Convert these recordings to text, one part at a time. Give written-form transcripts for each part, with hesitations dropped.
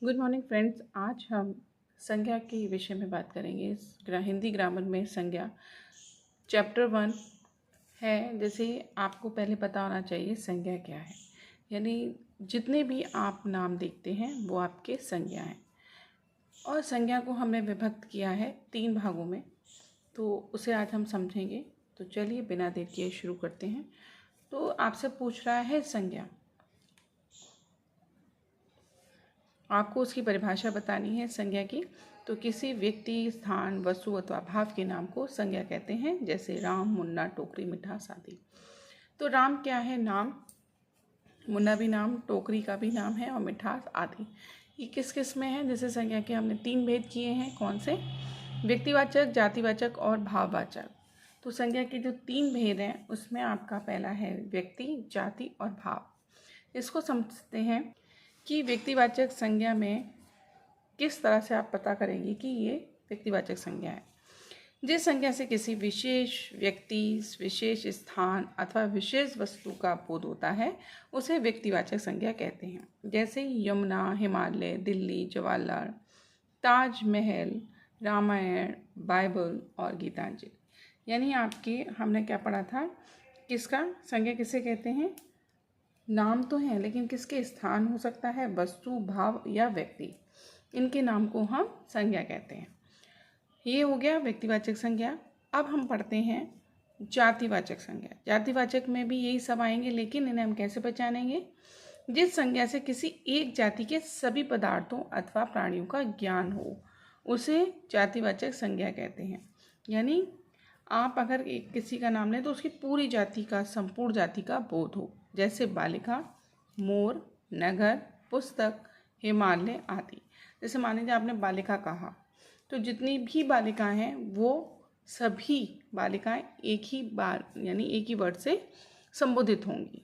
Good morning friends. आज हम संज्ञा के विषय में बात करेंगे। हिंदी ग्रामर में संज्ञा चैप्टर 1 है। जैसे आपको पहले पता होना चाहिए संज्ञा क्या है, यानी जितने भी आप नाम देखते हैं वो आपके संज्ञा हैं। और संज्ञा को हमने विभक्त किया है 3 भागों में, तो उसे आज हम समझेंगे। तो चलिए बिना देर किए शुरू करते हैं। तो आपसे पूछ रहा है संज्ञा, आपको उसकी परिभाषा बतानी है संज्ञा की। तो किसी व्यक्ति, स्थान, वस्तु अथवा भाव के नाम को संज्ञा कहते हैं, जैसे राम, मुन्ना, टोकरी, मिठास आदि। तो राम क्या है? नाम। मुन्ना भी नाम, टोकरी का भी नाम है, और मिठास आदि। ये किस किस में है? जैसे संज्ञा के हमने 3 भेद किए हैं। कौन से? व्यक्तिवाचक, जातिवाचक और भाववाचक। तो संज्ञा के जो 3 भेद हैं उसमें आपका पहला है व्यक्ति, जाति और भाव। इसको समझते हैं कि व्यक्तिवाचक संज्ञा में किस तरह से आप पता करेंगे कि ये व्यक्तिवाचक संज्ञा है। जिस संज्ञा से किसी विशेष व्यक्ति, विशेष स्थान अथवा विशेष वस्तु का बोध होता है उसे व्यक्तिवाचक संज्ञा कहते हैं। जैसे यमुना, हिमालय, दिल्ली, जवाहरलाल, ताजमहल, रामायण, बाइबल और गीतांजलि। यानी आपके हमने क्या पढ़ा था, किसका संज्ञा किसे कहते हैं? नाम तो हैं, लेकिन किसके स्थान हो सकता है, वस्तु, भाव या व्यक्ति, इनके नाम को हम संज्ञा कहते हैं। ये हो गया व्यक्तिवाचक संज्ञा। अब हम पढ़ते हैं जातिवाचक संज्ञा। जातिवाचक में भी यही सब आएंगे, लेकिन इन्हें हम कैसे पहचानेंगे? जिस संज्ञा से किसी एक जाति के सभी पदार्थों अथवा प्राणियों का ज्ञान हो उसे जातिवाचक संज्ञा कहते हैं। यानी आप अगर एक किसी का नाम लें तो उसकी पूरी जाति का, संपूर्ण जाति का बोध हो। जैसे बालिका, मोर, नगर, पुस्तक, हिमालय आदि। जैसे मान लीजिए आपने बालिका कहा, तो जितनी भी बालिकाएं हैं वो सभी बालिकाएं एक ही बार यानी एक ही वर्ड से संबोधित होंगी।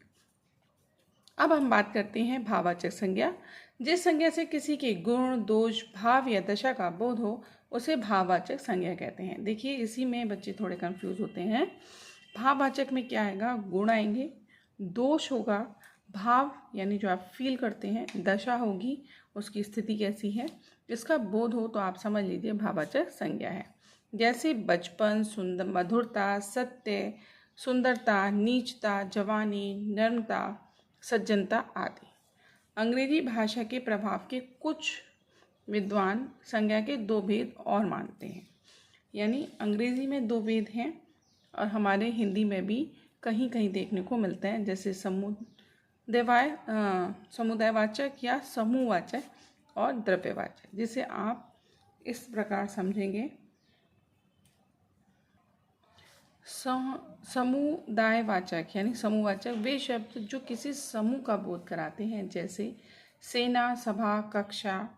अब हम बात करते हैं भाववाचक संज्ञा। जिस संज्ञा से किसी के गुण, दोष, भाव या दशा का बोध हो उसे भाववाचक संज्ञा कहते हैं। देखिए, इसी में बच्चे थोड़े कंफ्यूज होते हैं। भाववाचक में क्या आएगा? गुण आएंगे, दोष होगा, भाव यानी जो आप फील करते हैं, दशा होगी, उसकी स्थिति कैसी है, इसका बोध हो तो आप समझ लीजिए भाववाचक संज्ञा है। जैसे बचपन, सुंदर, मधुरता, सत्य, सुंदरता, नीचता, जवानी, नम्रता, सज्जनता आदि। अंग्रेजी भाषा के प्रभाव के कुछ विद्वान संज्ञा के 2 भेद और मानते हैं। यानी अंग्रेजी में 2 भेद हैं और हमारे हिंदी में भी कहीं कहीं देखने को मिलते हैं, जैसे समुदायवाचक या समूहवाचक और द्रव्यवाचक, जिसे आप इस प्रकार समझेंगे। समुदायवाचक यानी समूहवाचक वे शब्द जो किसी समूह का बोध कराते हैं, जैसे सेना, सभा, कक्षा,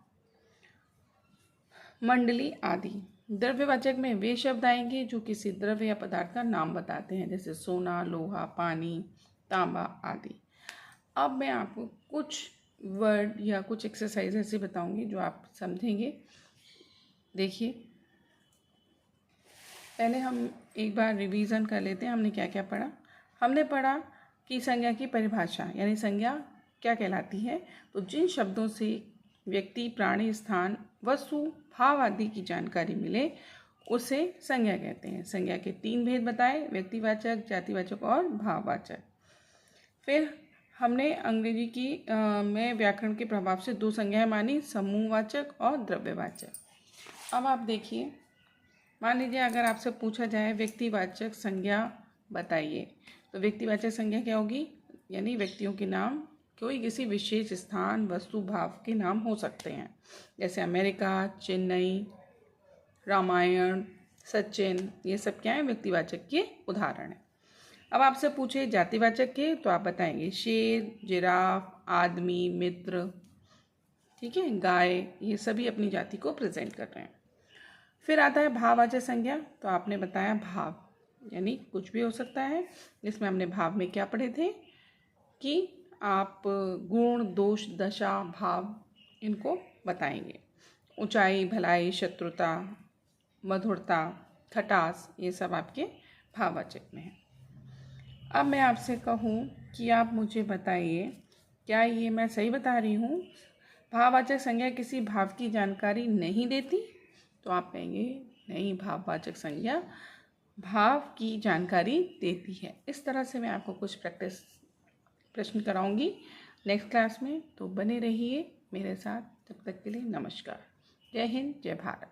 मंडली आदि। द्रव्यवाचक में वे शब्द आएंगे जो किसी द्रव्य या पदार्थ का नाम बताते हैं, जैसे सोना, लोहा, पानी, तांबा आदि। अब मैं आपको कुछ वर्ड या कुछ एक्सरसाइज ऐसे बताऊंगी जो आप समझेंगे। देखिए, पहले हम एक बार रिवीजन कर लेते हैं। हमने क्या क्या पढ़ा? हमने पढ़ा कि संज्ञा की परिभाषा, यानी संज्ञा क्या कहलाती है। तो जिन शब्दों से व्यक्ति, प्राणी, स्थान, वस्तु, भाव आदि की जानकारी मिले उसे संज्ञा कहते हैं। संज्ञा के 3 भेद बताए, व्यक्तिवाचक, जातिवाचक और भाववाचक। फिर हमने अंग्रेजी की में व्याकरण के प्रभाव से 2 संज्ञाएं मानी, समूहवाचक और द्रव्यवाचक। अब आप देखिए, मान लीजिए अगर आपसे पूछा जाए व्यक्तिवाचक संज्ञा बताइए, तो व्यक्तिवाचक संज्ञा क्या होगी? यानी व्यक्तियों के नाम कोई किसी विशेष स्थान, वस्तु, भाव के नाम हो सकते हैं, जैसे अमेरिका, चेन्नई, रामायण, सचिन, ये सब क्या है? व्यक्तिवाचक के उदाहरण हैं। अब आपसे पूछे जातिवाचक के, तो आप बताएंगे शेर, जिराफ, आदमी, मित्र, ठीक है, गाय, ये सभी अपनी जाति को प्रेजेंट कर रहे हैं। फिर आता है भाववाचक संज्ञा। तो आपने बताया भाव यानी कुछ भी हो सकता है। जिसमें हमने भाव में क्या पढ़े थे कि आप गुण, दोष, दशा, भाव इनको बताएंगे। ऊंचाई, भलाई, शत्रुता, मधुरता, खटास, ये सब आपके भाववाचक में है। अब मैं आपसे कहूँ कि आप मुझे बताइए, क्या ये मैं सही बता रही हूँ? भाववाचक संज्ञा किसी भाव की जानकारी नहीं देती, तो आप कहेंगे नहीं, भाववाचक संज्ञा भाव की जानकारी देती है। इस तरह से मैं आपको कुछ प्रैक्टिस प्रश्न कराऊंगी नेक्स्ट क्लास में, तो बने रहिए मेरे साथ। तब तक के लिए नमस्कार। जय हिंद, जय भारत।